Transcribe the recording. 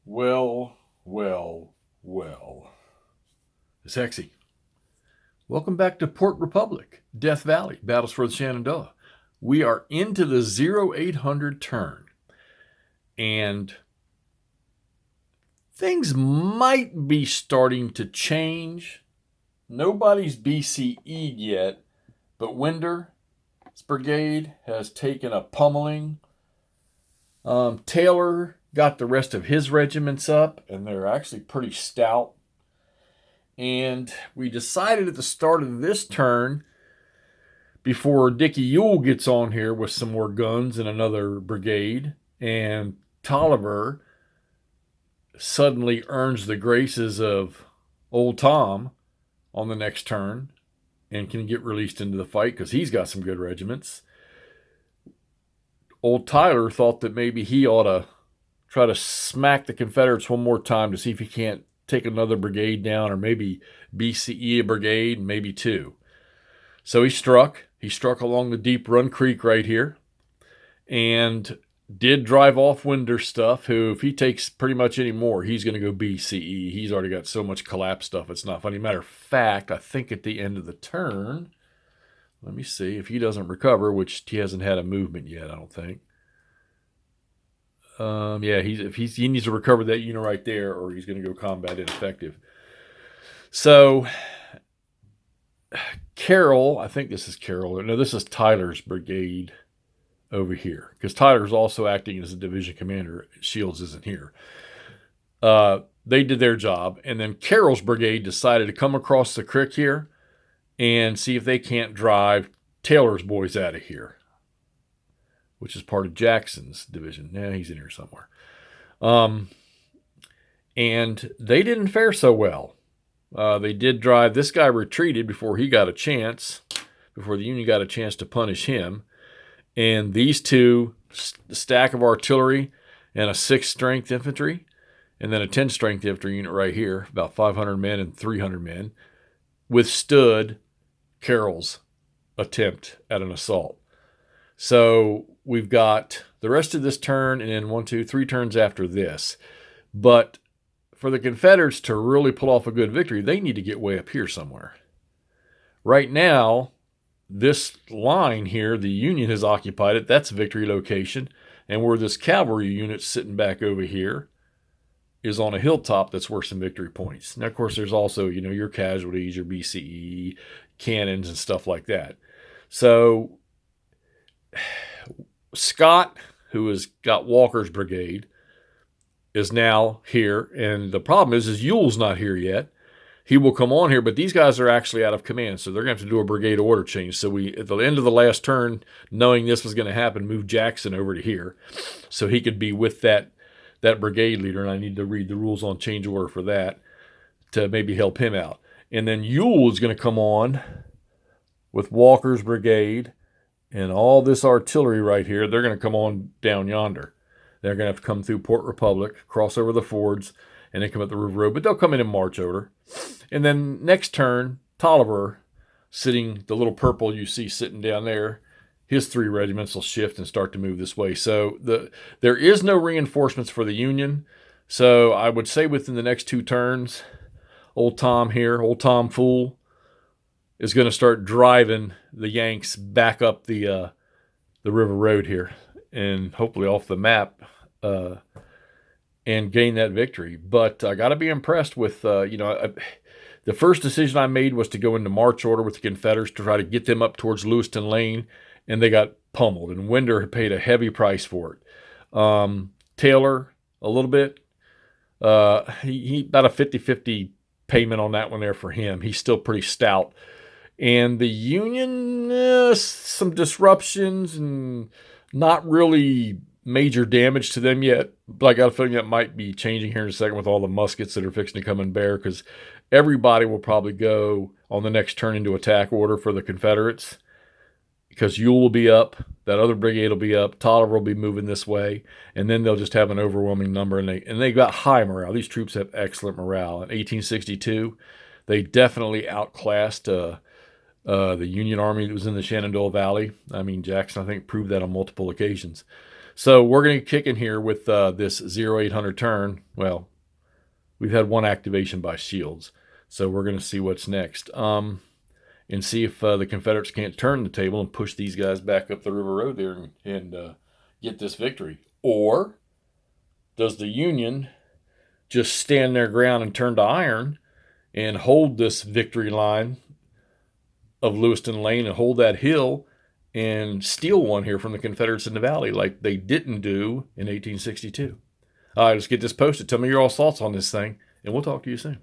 Well, well, well. It's Hexy. Welcome back to Port Republic, Death Valley, Battles for the Shenandoah. We are into the 0800 turn, and things might be starting to change. Nobody's BCE'd yet, but Winder's brigade has taken a pummeling. Taylor got the rest of his regiments up, and they're actually pretty stout. And we decided at the start of this turn, before Dickie Ewell gets on here with some more guns and another brigade, and Tolliver suddenly earns the graces of Old Tom on the next turn and can get released into the fight because he's got some good regiments. Old Tyler thought that maybe he ought to try to smack the Confederates one more time to see if he can't take another brigade down, or maybe BCE a brigade, maybe two. So he struck along the Deep Run Creek right here, and did drive off Winder's stuff, who, if he takes pretty much any more, he's going to go BCE. He's already got so much collapse stuff, it's not funny. Matter of fact, I think at the end of the turn, let me see, if he doesn't recover, which he hasn't had a movement yet, I don't think. He needs to recover that unit right there, or he's going to go combat ineffective. So Carroll, I think this is Carroll. No, this is Tyler's brigade over here, because Tyler's also acting as a division commander. Shields isn't here. They did their job, and then Carroll's brigade decided to come across the creek here and see if they can't drive Taylor's boys out of here, which is part of Jackson's division. Yeah, he's in here somewhere. And they didn't fare so well. They did drive. This guy retreated before he got a chance, before the Union got a chance to punish him. And these two, a stack of artillery and a 6-strength infantry, and then a 10-strength infantry unit right here, about 500 men and 300 men, withstood Carroll's attempt at an assault. So we've got the rest of this turn, and then 1, 2, 3 turns after this. But for the Confederates to really pull off a good victory, they need to get way up here somewhere. Right now, this line here, the Union has occupied it. That's victory location. And where this cavalry unit's sitting back over here is on a hilltop that's worth some victory points. Now, of course, there's also, your casualties, your BCE, cannons, and stuff like that. So Scott, who has got Walker's brigade, is now here. And the problem is Ewell's not here yet. He will come on here, but these guys are actually out of command, so they're going to have to do a brigade order change. So we, at the end of the last turn, knowing this was going to happen, moved Jackson over to here so he could be with that brigade leader, and I need to read the rules on change order for that to maybe help him out. And then Ewell is going to come on with Walker's brigade and all this artillery right here. They're going to come on down yonder. They're going to have to come through Port Republic, cross over the fords, and then come up the river road. But they'll come in march order. And then next turn, Tolliver, sitting, the little purple you see sitting down there, his 3 regiments will shift and start to move this way. So there is no reinforcements for the Union. So I would say within the next 2 turns, Old Tom here, Old Tom Fool, is going to start driving the Yanks back up the river road here, and hopefully off the map, and gain that victory. But I got to be impressed with, the first decision I made was to go into march order with the Confederates to try to get them up towards Lewiston Lane, and they got pummeled, and Winder paid a heavy price for it. Taylor, a little bit. He about a 50-50 payment on that one there for him. He's still pretty stout. And the Union, some disruptions and not really major damage to them yet. But I got a feeling that might be changing here in a second with all the muskets that are fixing to come and bear, because everybody will probably go on the next turn into attack order for the Confederates, because Ewell will be up, that other brigade will be up, Tolliver will be moving this way, and then they'll just have an overwhelming number, and they got high morale. These troops have excellent morale. In 1862, they definitely outclassed the Union Army that was in the Shenandoah Valley. I mean, Jackson, I think, proved that on multiple occasions. So we're going to kick in here with this 0800 turn. Well, we've had one activation by Shields, so we're going to see what's next. And see if the Confederates can't turn the table and push these guys back up the river road there and get this victory. Or does the Union just stand their ground and turn to iron and hold this victory line of Lewiston Lane and hold that hill and steal one here from the Confederates in the valley like they didn't do in 1862? All right, let's get this posted. Tell me your all thoughts on this thing, and we'll talk to you soon.